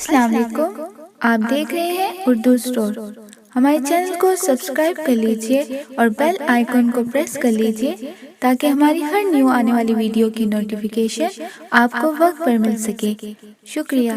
السلام علیکم، آپ دیکھ رہے ہیں اردو اسٹور۔ ہمارے چینل کو سبسکرائب کر لیجئے اور بیل آئیکن کو پریس کر لیجئے تاکہ ہماری ہر نیو آنے والی ویڈیو کی نوٹیفیکیشن آپ کو وقت پر مل سکے۔ شکریہ۔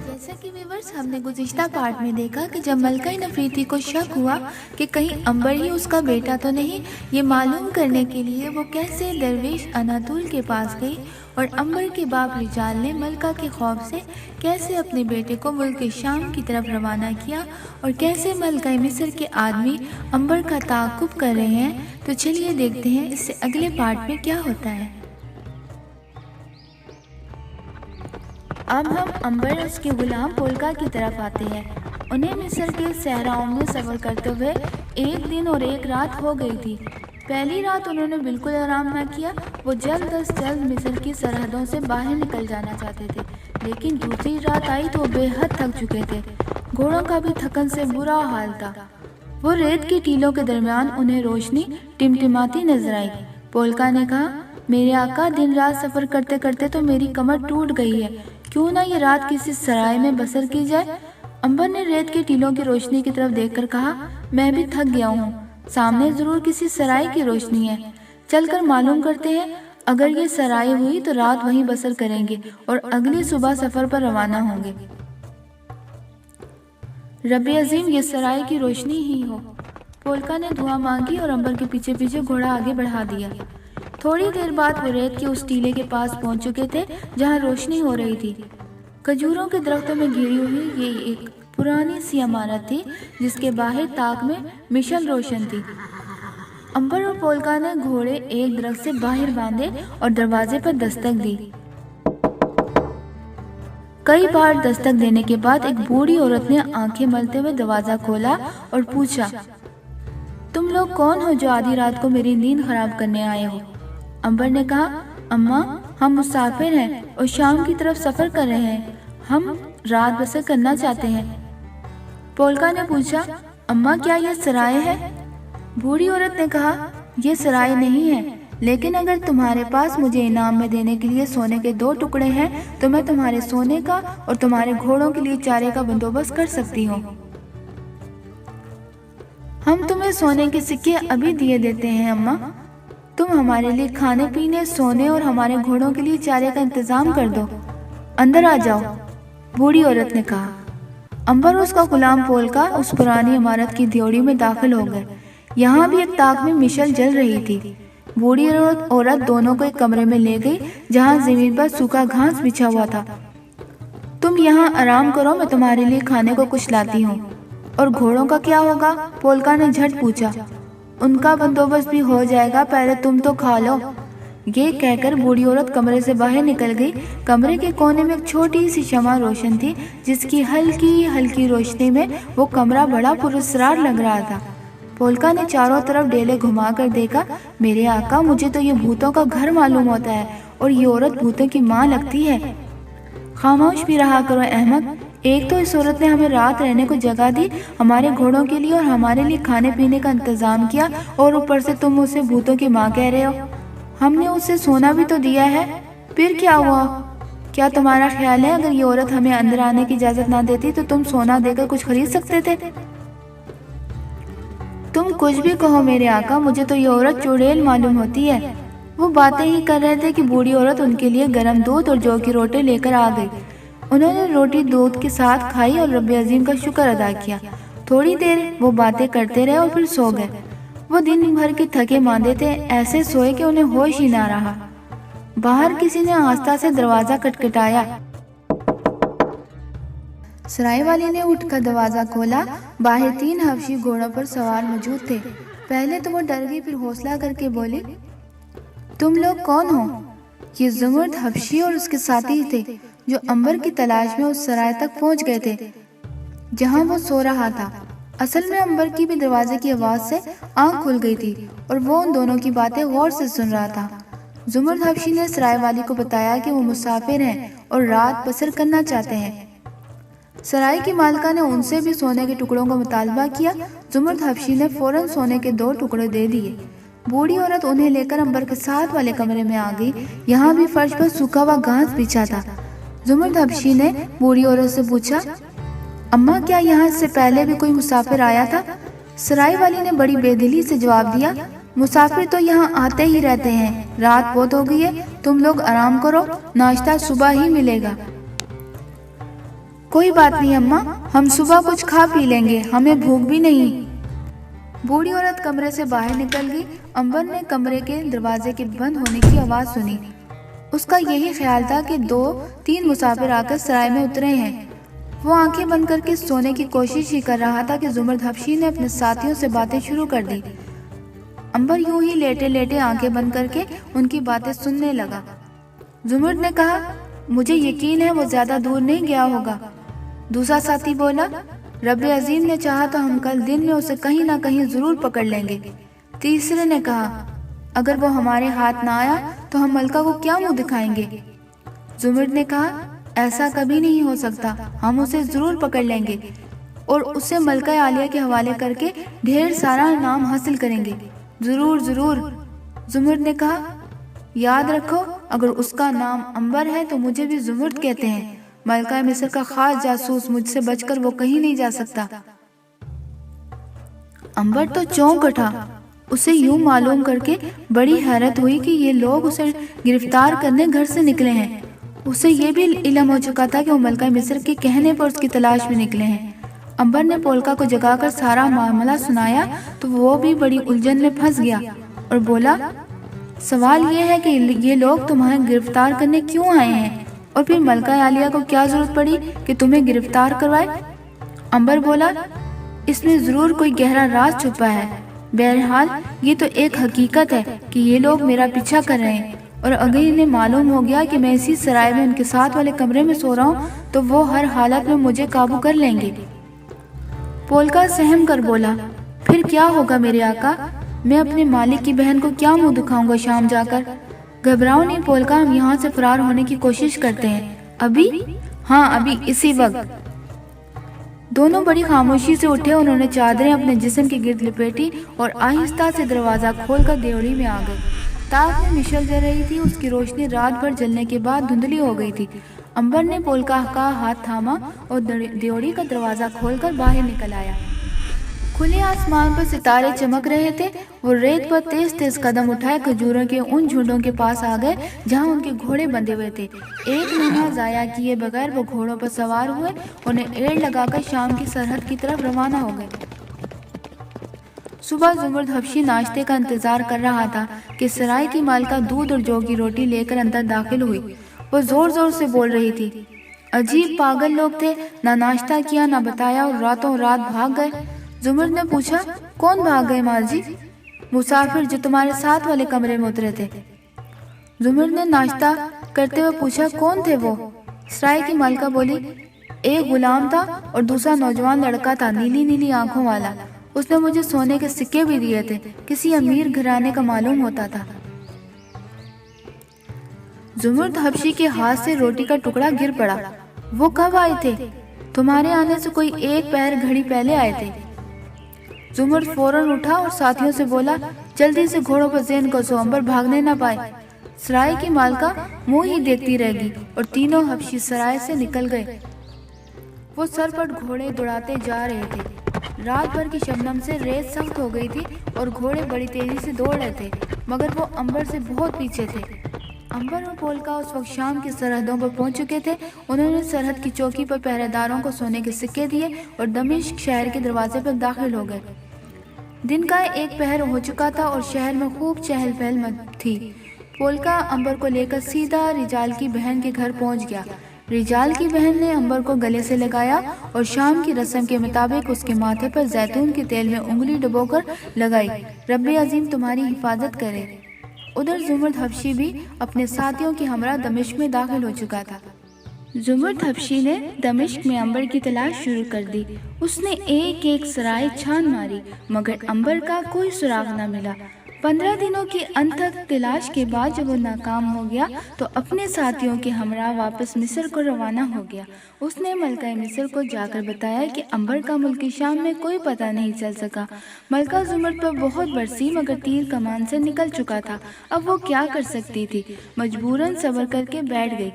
جیسا کہ ویورز ہم نے گزشتہ پارٹ میں دیکھا کہ جب ملکہ نفریتی کو شک ہوا کہ کہیں امبر ہی اس کا بیٹا تو نہیں، یہ معلوم کرنے کے لیے وہ کیسے درویش اناتول کے پاس گئی اور امبر کے باپ رجال نے ملکہ کے خوف سے کیسے اپنے بیٹے کو ملک شام کی طرف روانہ کیا اور کیسے ملکہ مصر کے آدمی امبر کا تعاقب کر رہے ہیں، تو چلیے دیکھتے ہیں اس سے اگلے پارٹ میں کیا ہوتا ہے۔ اب ہم امبر اور اس کے غلام پولکا کی طرف آتے ہیں۔ انہیں مصر کے صحراؤں میں سفر کرتے ہوئے 1 دن اور 1 رات ہو گئی تھی۔ پہلی رات انہوں نے بالکل آرام نہ کیا، وہ جلد از جلد مصر کی سرحدوں سے باہر نکل جانا چاہتے تھے، لیکن دوسری رات آئی تو وہ بے حد تھک چکے تھے، گھوڑوں کا بھی تھکن سے برا حال تھا۔ وہ ریت کی ٹیلوں کے درمیان انہیں روشنی ٹمٹماتی نظر آئی۔ پولکا نے کہا، میرے آقا، دن رات سفر کرتے کرتے تو میری کمر ٹوٹ گئی ہے، کیوں نہ یہ رات کسی سرائے میں بسر کی جائے؟ امبر نے ریت کی ٹیلوں کی روشنی کی طرف دیکھ کر کہا، میں بھی تھک گیا ہوں، سامنے ضرور کسی سرائے کی روشنی ہے، چل کر معلوم کرتے ہیں، اگر یہ سرائے ہوئی تو رات وہیں بسر کریں گے اور اگلی صبح سفر پر روانہ ہوں گے۔ رب عظیم، یہ سرائے کی روشنی ہی ہو۔ پولکا نے دعا مانگی اور امبر کے پیچھے پیچھے گھوڑا آگے بڑھا دیا۔ تھوڑی دیر بعد وہ ریت کے اس ٹیلے کے پاس پہنچ چکے تھے جہاں روشنی ہو رہی تھی۔ کھجوروں کے درختوں میں گھری ہوئی یہ ایک پرانی سی عمارت تھی جس کے باہر طاق میں مشعل روشن تھی۔ امبر اور پولکا نے گھوڑے ایک درخت سے باہر باندھے اور دروازے پر دستک دی۔ کئی بار دستک دینے کے بعد ایک بوڑھی عورت نے آنکھیں ملتے ہوئے دروازہ کھولا اور پوچھا، تم لوگ کون ہو جو آدھی رات کو میری نیند خراب کرنے آئے ہو؟ امبر نے کہا، اماں، ہم مسافر ہیں اور شام کی طرف سفر کر رہے ہیں، ہم رات بسر کرنا چاہتے ہیں۔ پولکا نے پوچھا، اماں، کیا یہ سرائے ہے؟ بوڑھی عورت نے کہا، یہ سرائے نہیں ہے، لیکن اگر تمہارے پاس مجھے انعام میں دینے کے لیے سونے کے 2 ٹکڑے ہیں تو میں تمہارے سونے کا اور تمہارے گھوڑوں کے لیے چارے کا بندوبست کر سکتی ہوں۔ ہم تمہیں سونے کے سکے ابھی دیے دیتے ہیں اماں، تم ہمارے لیے کھانے پینے، سونے اور ہمارے گھوڑوں کے لیے چارے کا انتظام کر دو، اندر آ جاؤ، بوڑھی عورت نے کہا۔ امبر اور اس کا غلام پولکا اس پرانی عمارت کی دیوڑی میں داخل ہو گئے۔ یہاں بھی ایک طاق میں مشعل جل رہی تھی۔ بوڑھی عورت دونوں کو ایک کمرے میں لے گئی جہاں زمین پر سوکھا گھاس بچھا ہوا تھا۔ تم یہاں آرام کرو، میں تمہارے لیے کھانے کو کچھ لاتی ہوں۔ اور گھوڑوں کا کیا ہوگا؟ پولکا نے جھٹ پوچھا۔ ان کا بندوبست بھی ہو جائے گا، پہلے تم تو کھا لو۔ یہ کہہ کر بوڑھی عورت کمرے سے باہر نکل گئی۔ کمرے کے کونے میں ایک چھوٹی سی شمع روشن تھی جس کی ہلکی ہلکی روشنی میں وہ کمرہ بڑا پراسرار لگ رہا تھا۔ پولکا نے چاروں طرف ڈیلے گھما کر دیکھا، میرے آقا، مجھے تو یہ بھوتوں کا گھر معلوم ہوتا ہے اور یہ عورت بھوتوں کی ماں لگتی ہے۔ خاموش بھی رہا کرو احمق، ایک تو اس عورت نے ہمیں رات رہنے کو جگہ دی، ہمارے گھوڑوں کے لیے اور ہمارے لیے کھانے پینے کا انتظام کیا، اور اوپر سے تم اسے بھوتوں کی ماں کہہ رہے ہو۔ ہم نے اسے سونا بھی تو دیا ہے، پھر کیا ہوا؟ کیا تمہارا خیال ہے اگر یہ عورت ہمیں اندر آنے کی اجازت نہ دیتی تو تم سونا دے کر کچھ خرید سکتے تھے؟ تم کچھ بھی کہو میرے آقا، مجھے تو یہ عورت چڑیل معلوم ہوتی ہے۔ وہ باتیں ہی کر رہے تھے کہ بوڑھی عورت ان کے لیے گرم دودھ اور جو کی روٹی لے کر آ گئی۔ انہوں نے روٹی دودھ کے ساتھ کھائی اور رب عظیم کا شکر ادا کیا۔ تھوڑی دیر وہ باتیں کرتے رہے اور پھر سو گئے۔ وہ دن بھر کے تھکے ماندے تھے، ایسے سوئے کہ انہیں ہوش ہی نہ رہا۔ باہر کسی نے آہستہ سے دروازہ کھٹکھٹایا۔ سرائے والی نے اٹھ کر دروازہ کھولا۔ باہر 3 حبشی گھوڑوں پر سوار موجود تھے۔ پہلے تو وہ ڈر گئی، پھر حوصلہ کر کے بولی، تم لوگ کون ہو؟ یہ زمرد حبشی اور اس کے ساتھی تھے جو عنبر کی تلاش میں اس سرائے تک پہنچ گئے تھے جہاں وہ سو رہا تھا۔ اصل میں عنبر کی بھی دروازے کی آواز سے آنکھ کھل گئی تھی اور وہ ان دونوں کی باتیں غور سے سن رہا تھا۔ زمرد حبشی نے سرائے والی کو بتایا کہ وہ مسافر ہیں اور رات بسر کرنا چاہتے ہیں۔ سرائے کی مالکہ نے ان سے بھی سونے کے ٹکڑوں کا مطالبہ کیا۔ زمرد حبشی نے فوراً سونے کے 2 ٹکڑے دے دیے۔ بوڑھی عورت انہیں لے کر عنبر کے ساتھ والے کمرے میں آ گئی۔ یہاں بھی فرش پر سوکھا ہوا گھاس بچھا تھا۔ زمرد حبشی نے بوڑھی عورت سے پوچھا، اماں کیا یہاں اس سے پہلے بھی کوئی مسافر آیا تھا؟ سرائے والی نے بڑی بے دلی سے جواب دیا، مسافر تو یہاں آتے ہی رہتے ہیں، رات بہت ہو گئی ہے، تم لوگ آرام کرو، ناشتہ صبح ہی ملے گا۔ کوئی بات نہیں اماں، ہم صبح کچھ کھا پی لیں گے، ہمیں بھوک بھی نہیں۔ بوڑھی عورت کمرے سے باہر نکل گئی۔ عنبر نے کمرے کے دروازے کے بند ہونے کی آواز سنی۔ اس کا یہی خیال تھا کہ 2-3 مسافر آ کر سرائے میں اترے ہیں۔ وہ آنکھیں بند کر کے سونے کی کوشش ہی کر رہا تھا کہ زمرد حبشی نے اپنے ساتھیوں سے باتیں شروع کر دی۔ عنبر یوں ہی لیٹے لیٹے آنکھیں بند کر کے ان کی باتیں سننے لگا۔ زمرد نے کہا، مجھے یقین ہے وہ زیادہ دور نہیں گیا ہوگا۔ دوسرا ساتھی بولا، رب عظیم نے چاہا تو ہم کل دن میں اسے کہیں نہ کہیں ضرور پکڑ لیں گے۔ تیسرے نے کہا، اگر وہ ہمارے ہاتھ نہ آیا تو ہم ملکہ کو کیا منہ دکھائیں گے؟ زمرد نے کہا، ایسا کبھی نہیں ہو سکتا، ہم اسے ضرور پکڑ لیں گے اور اسے ملکہ عالیہ کے حوالے کر کے ڈھیر سارا انعام حاصل کریں گے۔ ضرور ضرور، زمرد نے کہا، یاد رکھو اگر اس کا نام عنبر ہے تو مجھے بھی زمرد کہتے ہیں۔ ملکہ مصر کا خاص جاسوس، مجھ سے بچ کر وہ کہیں نہیں جا سکتا۔ عنبر تو چونک اٹھا۔ اسے یوں معلوم کر کے بڑی حیرت ہوئی کہ یہ لوگ اسے گرفتار کرنے گھر سے نکلے ہیں۔ اسے یہ بھی علم ہو چکا تھا کہ وہ ملکہ مصر کے کہنے پر اس کی تلاش میں نکلے ہیں۔ عنبر نے پولکا کو جگا کر سارا معاملہ سنایا تو وہ بھی بڑی الجھن میں پھنس گیا اور بولا، سوال یہ ہے کہ یہ لوگ تمہیں گرفتار کرنے کیوں آئے ہیں اور پھر ملکہ عالیہ کو کیا ضرورت پڑی کہ تمہیں گرفتار کروائے؟ عنبر بولا، اس میں ضرور کوئی گہرا راز چھپا ہے۔ بہرحال یہ تو ایک حقیقت ہے کہ یہ لوگ میرا پیچھا کر رہے ہیں، اور اگر انہیں معلوم ہو گیا کہ میں اسی سرائے میں ان کے ساتھ والے کمرے میں سو رہا ہوں تو وہ ہر حالت میں مجھے قابو کر لیں گے۔ پولکا سہم کر بولا، پھر کیا ہوگا میرے آقا؟ میں اپنے مالک کی بہن کو کیا منہ دکھاؤں گا شام جا کر؟ گھبراؤ نہیں پولکا، ہم یہاں سے فرار ہونے کی کوشش کرتے ہیں۔ ابھی؟ ہاں ابھی، اسی وقت۔ دونوں بڑی خاموشی سے اٹھے، انہوں نے چادریں اپنے جسم کے گرد لپیٹی اور آہستہ سے دروازہ کھول کر دیوڑی میں آ گئے۔ تاک میں مشعل جل رہی تھی، اس کی روشنی رات بھر جلنے کے بعد دھندلی ہو گئی تھی۔ عنبر نے پولکا کا ہاتھ تھاما اور دیوڑی کا دروازہ کھول کر باہر نکل آیا۔ کھلے آسمان پر ستارے چمک رہے تھے۔ وہ ریت پر تیز تیز قدم اٹھائے کھجوروں کے ان جھنڈوں کے پاس آ گئے جہاں ان کے گھوڑے بندھے ہوئے تھے۔ ایک لمحہ ضائع کیے بغیر وہ گھوڑوں پر سوار ہوئے، انہیں ایڑ لگا کر شام کی سرحد کی طرف روانہ ہو گئے۔ صبح زمرد حبشی ناشتے کا انتظار کر رہا تھا کہ سرائے کی مالکہ دودھ اور جو کی روٹی لے کر اندر داخل ہوئی۔ وہ زور زور سے بول رہی تھی، عجیب پاگل لوگ تھے، نہ ناشتہ کیا نہ بتایا اور راتوں رات بھاگ گئے۔ زمرد نے پوچھا، کون بھاگ گئے ماں جی؟ مسافر جو تمہارے ساتھ والے کمرے میں اترے تھے۔ زمرد نے ناشتہ کرتے ہوئے پوچھا، کون تھے وہ؟ سرائے کی مالکہ بولی، ایک غلام تھا اور دوسرا نوجوان لڑکا تھا، نیلی نیلی آنکھوں والا۔ اس نے مجھے سونے کے سکے بھی دیے تھے، کسی امیر گھرانے کا معلوم ہوتا تھا۔ زمرد حبشی کے ہاتھ سے روٹی کا ٹکڑا گر پڑا۔ وہ کب آئے تھے؟ تمہارے آنے سے کوئی 1 پہر گھڑی پہلے آئے تھے۔ زمرد فوراً اٹھا اور ساتھیوں سے بولا، جلدی سے گھوڑوں پر زین کسو، عنبر بھاگنے نہ پائے۔ سرائے کی مالکہ منہ ہی دیکھتی رہ گئی اور تینوں حبشی سرائے سے نکل گئے۔ وہ سرپٹ گھوڑے دوڑاتے جا رہے تھے۔ رات بھر کی شبنم سے ریت سخت ہو گئی تھی اور گھوڑے بڑی تیزی سے دوڑ رہے تھے، مگر وہ عنبر سے بہت پیچھے تھے۔ عنبر اور پولکا اس وقت شام کی سرحدوں پر پہنچ چکے تھے۔ انہوں نے سرحد کی چوکی پر پہرے داروں کو سونے کے سکے دیے اور دمشق شہر کے دروازے پر داخل ہو گئے۔ دن کا 1 پہر ہو چکا تھا اور شہر میں خوب چہل پہل تھی۔ پولکا عنبر کو لے کر سیدھا رجال کی بہن کے گھر پہنچ گیا۔ رجال کی بہن نے عنبر کو گلے سے لگایا اور شام کی رسم کے مطابق اس کے ماتھے پر زیتون کے تیل میں انگلی ڈبو کر لگائی، رب عظیم تمہاری حفاظت کرے۔ ادھر زمرد حبشی بھی اپنے ساتھیوں کے ہمراہ دمشق میں داخل ہو چکا تھا۔ زمرد حبشی نے دمشق میں عنبر کی تلاش شروع کر دی۔ اس نے ایک ایک سرائے چھان ماری مگر عنبر کا کوئی سراغ نہ ملا۔ 15 دنوں کی انتھک تلاش کے بعد جب وہ ناکام ہو گیا تو اپنے ساتھیوں کے ہمراہ واپس مصر کو روانہ ہو گیا۔ اس نے ملکہ مصر کو جا کر بتایا کہ عنبر کا ملک شام میں کوئی پتہ نہیں چل سکا۔ ملکہ زمرد پر بہت برسی مگر تیر کمان سے نکل چکا تھا۔ اب وہ کیا کر سکتی تھی؟ مجبوراً صبر کر کے بیٹھ گئی۔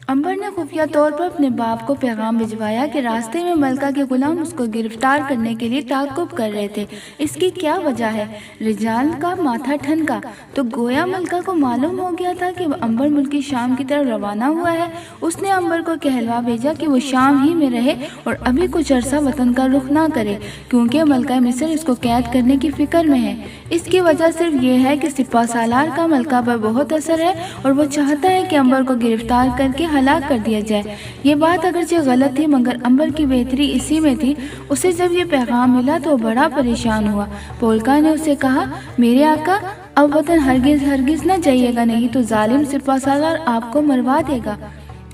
عنبر نے خفیہ طور پر اپنے باپ کو پیغام بھجوایا کہ راستے میں ملکہ کے غلام اس کو گرفتار کرنے کے لیے تعاقب کر رہے تھے۔ اس کی کیا وجہ ہے؟ رجال کا ماتھا ٹھنکا تو گویا ملکہ کو معلوم ہو گیا تھا کہ عنبر ملکی شام کی طرف روانہ ہوا ہے۔ اس نے عنبر کو کہلوا بھیجا کہ وہ شام ہی میں رہے اور ابھی کچھ عرصہ وطن کا رخ نہ کرے کیونکہ ملکہ مصر اس کو قید کرنے کی فکر میں ہے۔ اس کی وجہ صرف یہ ہے کہ سپہ سالار کا ملکہ پر بہت اثر ہے اور وہ چاہتا ہے کہ عنبر کو گرفتار کر کے ہلاک کر دیا جائے۔ یہ بات اگرچہ غلط تھی مگر عنبر کی بہتری اسی میں تھی۔ اسے جب یہ پیغام ملا تو وہ بڑا پریشان ہوا۔ پولکا نے اسے کہا، میرے آقا اب وطن ہرگز نہ جائیے گا، نہیں تو ظالم سپہ سالار آپ کو مروا دے گا۔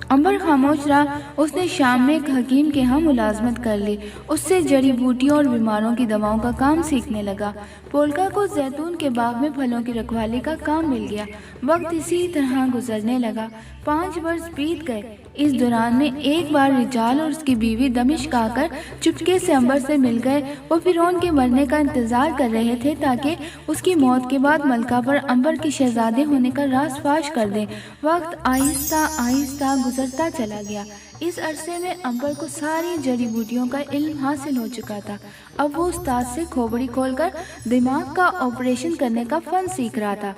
عنبر خاموش رہا۔ اس نے شام میں ایک حکیم کے ہاں ملازمت کر لی۔ اس سے جڑی بوٹیوں اور بیماروں کی دواؤں کا کام سیکھنے لگا۔ پولکا کو زیتون کے باغ میں پھلوں کی رکھوالی کا کام مل گیا۔ وقت اسی طرح گزرنے لگا۔ 5 برس بیت گئے۔ اس دوران میں ایک بار رجال اور اس کی بیوی دمشق آ کر چپکے سے عنبر سے مل گئے۔ وہ فرعون کے مرنے کا انتظار کر رہے تھے تاکہ اس کی موت کے بعد ملکہ پر عنبر کے شہزادے ہونے کا راز فاش کر دیں۔ وقت آہستہ آہستہ گزرتا چلا گیا۔ اس عرصے میں عنبر کو ساری جڑی بوٹیوں کا علم حاصل ہو چکا تھا۔ اب وہ استاد سے کھوپڑی کھول کر دماغ کا آپریشن کرنے کا فن سیکھ رہا تھا۔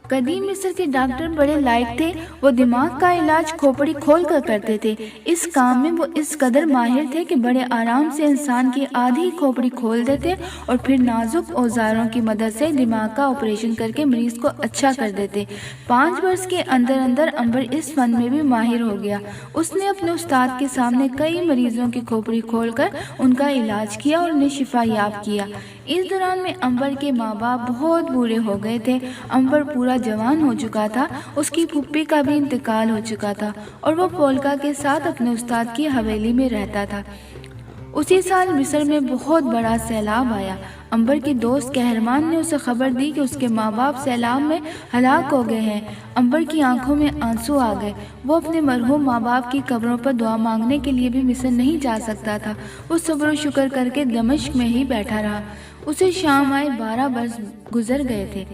قدیم مصر کے ڈاکٹر بڑے لائق تھے۔ وہ دماغ کا علاج کھوپڑی کھول کر کرتے تھے۔ اس کام میں وہ اس قدر ماہر تھے کہ بڑے آرام سے انسان کی آدھی کھوپڑی کھول دیتے اور پھر نازک اوزاروں کی مدد سے دماغ کا آپریشن کر کے مریض کو اچھا کر دیتے۔ 5 برس کے اندر عنبر اس فن میں بھی ماہر ہو گیا۔ اس نے اپنے استاد کے سامنے کئی مریضوں کی کھوپڑی کھول کر ان کا علاج کیا اور انہیں شفا یاب کیا۔ اس دوران میں عنبر کے ماں باپ بہت بوڑھے ہو گئے تھے۔ عنبر پورا جوان ہو چکا تھا۔ اس کی پھپھی کا بھی انتقال ہو چکا تھا اور وہ پولکا کے ساتھ اپنے استاد کی حویلی میں رہتا تھا۔ اسی سال مصر میں بہت بڑا سیلاب آیا۔ عنبر کے دوست قہرمان نے اسے خبر دی کہ اس کے ماں باپ سیلاب میں ہلاک ہو گئے ہیں۔ عنبر کی آنکھوں میں آنسو آ گئے۔ وہ اپنے مرحوم ماں باپ کی قبروں پر دعا مانگنے کے لیے بھی مصر نہیں جا سکتا تھا۔ وہ صبر و شکر کر کے دمشق میں ہی بیٹھا رہا۔ اسے شام آئے 12 برس گزر گئے تھے۔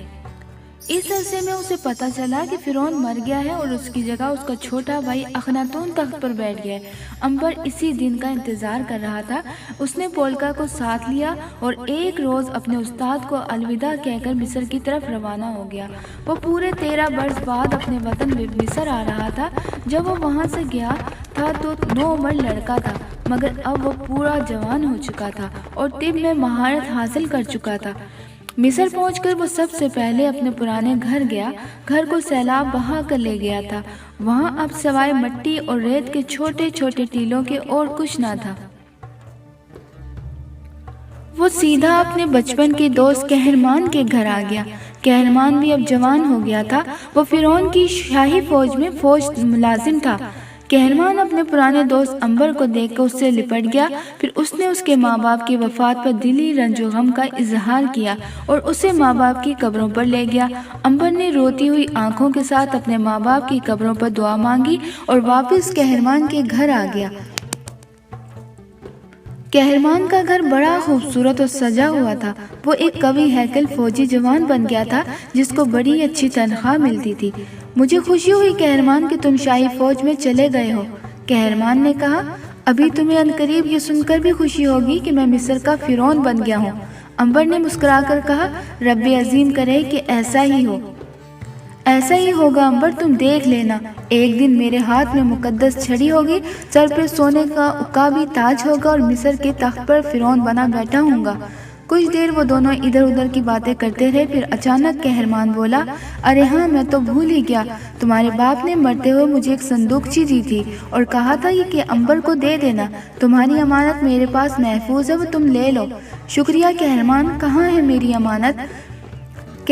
اس عرصے میں اسے پتہ چلا کہ فرعون مر گیا ہے اور اس کی جگہ اس کا چھوٹا بھائی اخناتون تخت پر بیٹھ گیا ہے۔ عنبر اسی دن کا انتظار کر رہا تھا۔ اس نے پولکا کو ساتھ لیا اور ایک روز اپنے استاد کو الوداع کہہ کر مصر کی طرف روانہ ہو گیا۔ وہ پورے 13 برس بعد اپنے وطن مصر آ رہا تھا۔ جب وہ وہاں سے گیا تھا تو نوعمر لڑکا تھا مگر اب وہ پورا جوان ہو چکا تھا اور طب میں مہارت حاصل کر چکا تھا۔ مصر پہنچ کر وہ سب سے پہلے اپنے پرانے گھر گیا۔ گھر کو سیلاب بہا کر لے گیا تھا۔ وہاں اب سوائے مٹی اور ریت کے چھوٹے چھوٹے ٹیلوں کے اور کچھ نہ تھا۔ وہ سیدھا اپنے بچپن کے دوست قہرمان کے گھر آ گیا۔ قہرمان بھی اب جوان ہو گیا تھا۔ وہ فرعون کی شاہی فوج میں فوج ملازم تھا۔ قہرمان اپنے پرانے دوست عنبر کو دیکھ کر اس سے لپٹ گیا۔ پھر اس نے اس کے ماں باپ کی وفات پر دلی رنج و غم کا اظہار کیا اور اسے ماں باپ کی قبروں پر لے گیا۔ عنبر نے روتی ہوئی آنکھوں کے ساتھ اپنے ماں باپ کی قبروں پر دعا مانگی اور واپس قہرمان کے گھر آ گیا۔ قہرمان کا گھر بڑا خوبصورت اور سجا ہوا تھا۔ وہ ایک قوی ہیکل فوجی جوان بن گیا تھا جس کو بڑی اچھی تنخواہ ملتی تھی۔ مجھے خوشی ہوئی قہرمان کہ تم شاہی فوج میں چلے گئے ہو۔ قہرمان نے کہا، ابھی تمہیں عنقریب یہ سن کر بھی خوشی ہوگی کہ میں مصر کا فرعون بن گیا ہوں۔ عنبر نے مسکرا کر کہا، رب عظیم کرے کہ ایسا ہی ہو۔ ایسا ہی ہوگا عنبر، تم دیکھ لینا۔ ایک دن میرے ہاتھ میں مقدس چھڑی ہوگی، سر پہ سونے کا عقابی تاج ہوگا اور مصر کے تخت پر فرعون بنا بیٹھا ہوں گا۔ کچھ دیر وہ دونوں ادھر ادھر کی باتیں کرتے رہے۔ پھر اچانک قہرمان بولا، ارے ہاں میں تو بھول ہی گیا، تمہارے باپ نے مرتے ہوئے مجھے ایک صندوقچی دی تھی اور کہا تھا کہ عنبر کو دے دینا۔ تمہاری امانت میرے پاس محفوظ ہے، وہ تم لے لو۔ شکریہ قہرمان، کہاں ہے میری امانت؟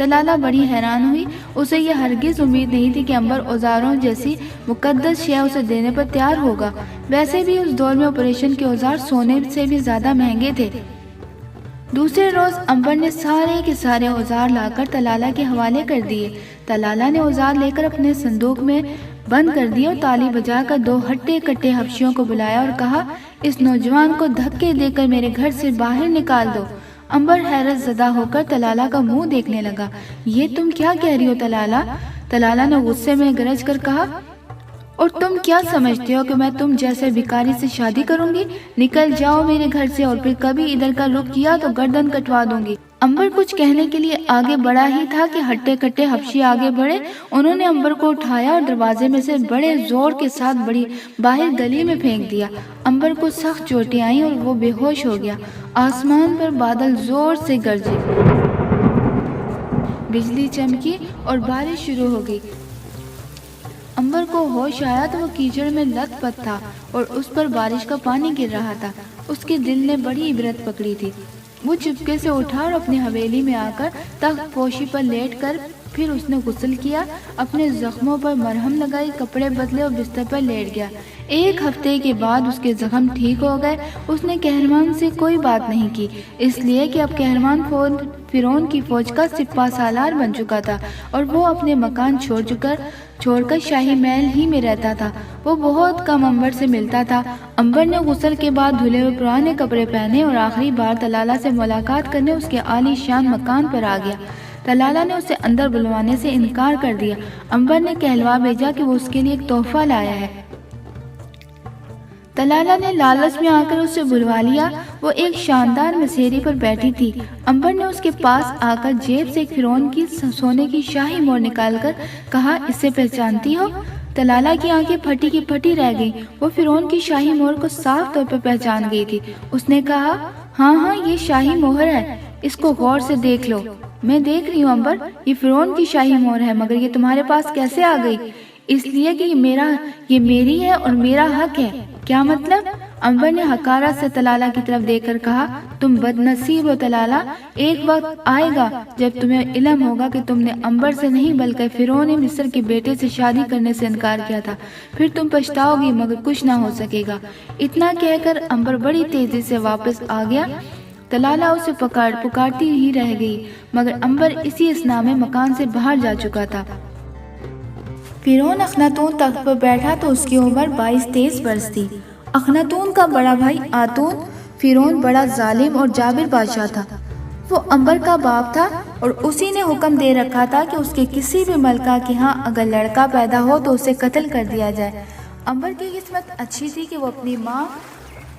طلالہ بڑی حیران ہوئی، اسے یہ ہرگز امید نہیں تھی کہ عنبر اوزاروں جیسی مقدس شے اسے دینے پر تیار ہوگا۔ ویسے بھی اس دور میں آپریشن کے اوزار سونے سے بھی زیادہ مہنگے تھے۔ دوسرے روز عنبر نے سارے کے سارے اوزار لا کر طلالہ کے حوالے کر دیے۔ طلالہ نے اوزار لے کر اپنے صندوق میں بند کر دیا اور تالی بجا کر 2 ہٹے کٹے حبشیوں کو بلایا اور کہا، اس نوجوان کو دھکے دے کر میرے گھر سے باہر نکال دو۔ عنبر حیرت زدہ ہو کر طلالہ کا منہ دیکھنے لگا۔ یہ تم کیا کہہ رہی ہو طلالہ؟ طلالہ نے غصے میں گرج کر کہا، اور تم کیا سمجھتے ہو کہ میں تم جیسے بھکاری سے شادی کروں گی؟ نکل جاؤ میرے گھر سے، اور پھر کبھی ادھر کا رخ کیا تو گردن کٹوا دوں گی۔ عنبر کچھ کہنے کے لیے آگے بڑھا ہی تھا کہ ہٹے کٹے حبشی آگے بڑھے۔ انہوں نے عنبر کو اٹھایا اور دروازے میں سے بڑے زور کے ساتھ بڑی باہر گلی میں پھینک دیا۔ عنبر کو سخت چوٹیں آئیں اور وہ بے ہوش ہو گیا۔ آسمان پر بادل زور سے گرجے، بجلی چمکی اور بارش شروع ہو گئی۔ عنبر کو ہوش آیا تو وہ کیچڑ میں لت پت تھا اور اس پر بارش کا پانی گر رہا تھا۔ اس کے دل نے بڑی عبرت پکڑی تھی۔ وہ چپکے سے اٹھا اور اپنی حویلی میں آ کر تخت پوشی پر لیٹ کر پھر اس نے غسل کیا، اپنے زخموں پر مرہم لگائی، کپڑے بدلے اور بستر پر لیٹ گیا۔ 1 ہفتے کے بعد اس کے زخم ٹھیک ہو گئے۔ اس نے کہرمان سے کوئی بات نہیں کی، اس لیے کہ اب کہرمان فرعون کی فوج کا سپہ سالار بن چکا تھا اور وہ اپنے مکان چھوڑ کر شاہی محل ہی میں رہتا تھا۔ وہ بہت کم عنبر سے ملتا تھا۔ عنبر نے غسل کے بعد دھلے ہوئے پرانے کپڑے پہنے اور آخری بار طلالہ سے ملاقات کرنے اس کے عالی شان مکان پر آ گیا۔ طلالہ نے اسے اندر بلوانے سے انکار کر دیا۔ عنبر نے کہلوا بھیجا کہ وہ اس کے لیے ایک تحفہ لایا ہے۔ طلالہ نے لالچ میں آ کر اسے بلوا لیا۔ وہ ایک شاندار مسیری پر بیٹھی تھی۔ عنبر نے اس کے پاس آ کر جیب سے ایک فرعون کی سونے کی شاہی مہر نکال کر کہا، اسے پہچانتی ہو؟ طلالہ کی آنکھیں پھٹی کی پھٹی رہ گئیں۔ وہ فرعون کی شاہی مہر کو صاف طور پر پہچان گئی تھی۔ اس نے کہا، ہاں یہ شاہی مہر ہے، اس کو غور سے دیکھ لو۔ میں دیکھ رہی ہوں عنبر، یہ فرعون کی شاہی مہر ہے، مگر یہ تمہارے پاس کیسے آ گئی؟ اس لیے کہ یہ میری ہے اور میرا حق ہے۔ کیا مطلب؟ عنبر نے حقارت سے طلالہ کی طرف دیکھ کر کہا، تم بد نصیب ہو طلالہ، ایک وقت آئے گا جب تمہیں علم ہوگا کہ تم نے عنبر سے نہیں بلکہ فرعون مصر کے بیٹے سے شادی کرنے سے انکار کیا تھا۔ پھر تم پچھتاؤ گی مگر کچھ نہ ہو سکے گا۔ اتنا کہہ کر عنبر بڑی تیزی سے واپس آ گیا۔ طلالہ اسے پکارتی ہی رہ گئی، مگر عنبر اسی اثنا میں مکان سے باہر جا چکا تھا۔ فرعون اخناتون تخت پر بیٹھا تو اس کی عمر 22-23 برس تھی۔ اخناتون کا بڑا بھائی آتون فرعون بڑا ظالم اور جابر بادشاہ تھا۔ وہ عنبر کا باپ تھا اور اسی نے حکم دے رکھا تھا کہ اس کے کسی بھی ملکہ کے ہاں اگر لڑکا پیدا ہو تو اسے قتل کر دیا جائے۔ عنبر کی قسمت اچھی تھی کہ وہ اپنی ماں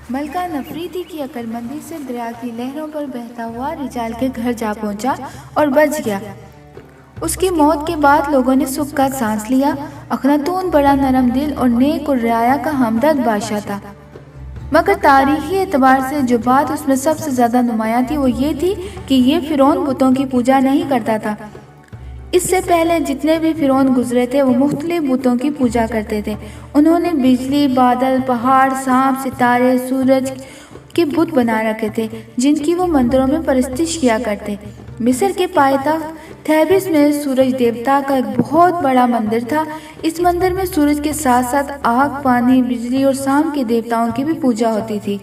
ملکہ نفریتی کی عقل مندی سے دریا کی لہروں پر بہتا ہوا رجال کے گھر جا پہنچا اور بچ گیا۔ اس کی موت کے بعد لوگوں نے سکھ کا سانس لیا۔ اخناتون بڑا نرم دل اور نیک اور رعایا کا ہمدرد بادشاہ تھا، مگر تاریخی اعتبار سے جو بات اس میں سب سے زیادہ نمایاں تھی وہ یہ تھی کہ یہ فرعون بتوں کی پوجا نہیں کرتا تھا۔ اس سے پہلے جتنے بھی فرعون گزرے تھے وہ مختلف بتوں کی پوجا کرتے تھے۔ انہوں نے بجلی، بادل، پہاڑ، سانپ، ستارے، سورج کے بت بنا رکھے تھے جن کی وہ مندروں میں پرستش کیا کرتے۔ مصر کے پائیدار تھیبس میں سورج دیوتا کا ایک بہت بڑا مندر تھا۔ اس مندر میں سورج کے ساتھ ساتھ آگ، پانی، بجلی اور سانپ کے دیوتاؤں کی بھی پوجا ہوتی تھی۔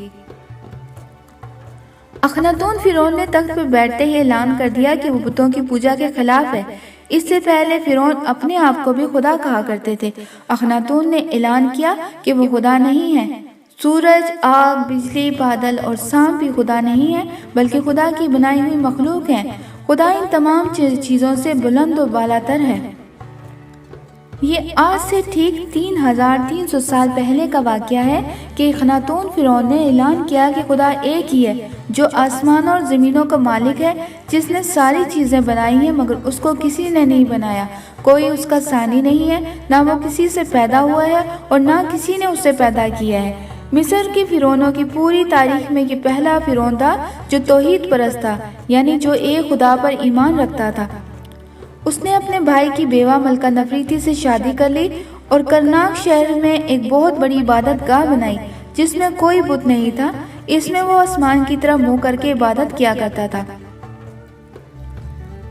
اخناتون فرعون نے تخت پر بیٹھتے ہی اعلان کر دیا کہ وہ بتوں کی پوجا کے خلاف ہے۔ اس سے پہلے فرعون اپنے آپ کو بھی خدا کہا کرتے تھے۔ اخناتون نے اعلان کیا کہ وہ خدا نہیں ہے۔ سورج، آگ، بجلی، بادل اور سانپ بھی خدا نہیں ہیں بلکہ خدا کی بنائی ہوئی مخلوق ہیں۔ خدا ان تمام چیزوں سے بلند و بالاتر ہے۔ یہ آج سے ٹھیک 3300 سال پہلے کا واقعہ ہے کہ اخناتون فرعون نے اعلان کیا کہ خدا ایک ہی ہے جو آسمان اور زمینوں کا مالک ہے، جس نے ساری چیزیں بنائی ہیں مگر اس کو کسی نے نہیں بنایا۔ کوئی اس کا ثانی نہیں ہے، نہ وہ کسی سے پیدا ہوا ہے اور نہ کسی نے اسے پیدا کیا ہے۔ مصر کے فرعونوں کی پوری تاریخ میں یہ پہلا فرعون تھا جو توحید پرست تھا، یعنی جو ایک خدا پر ایمان رکھتا تھا۔ اس نے اپنے بھائی کی بیوہ ملکہ نفریتی سے شادی کر لی اور کرناک شہر میں ایک بہت بڑی عبادت گاہ بنائی جس میں کوئی بت نہیں تھا۔ اس میں وہ آسمان کی طرف منہ کر کے عبادت کیا کرتا تھا۔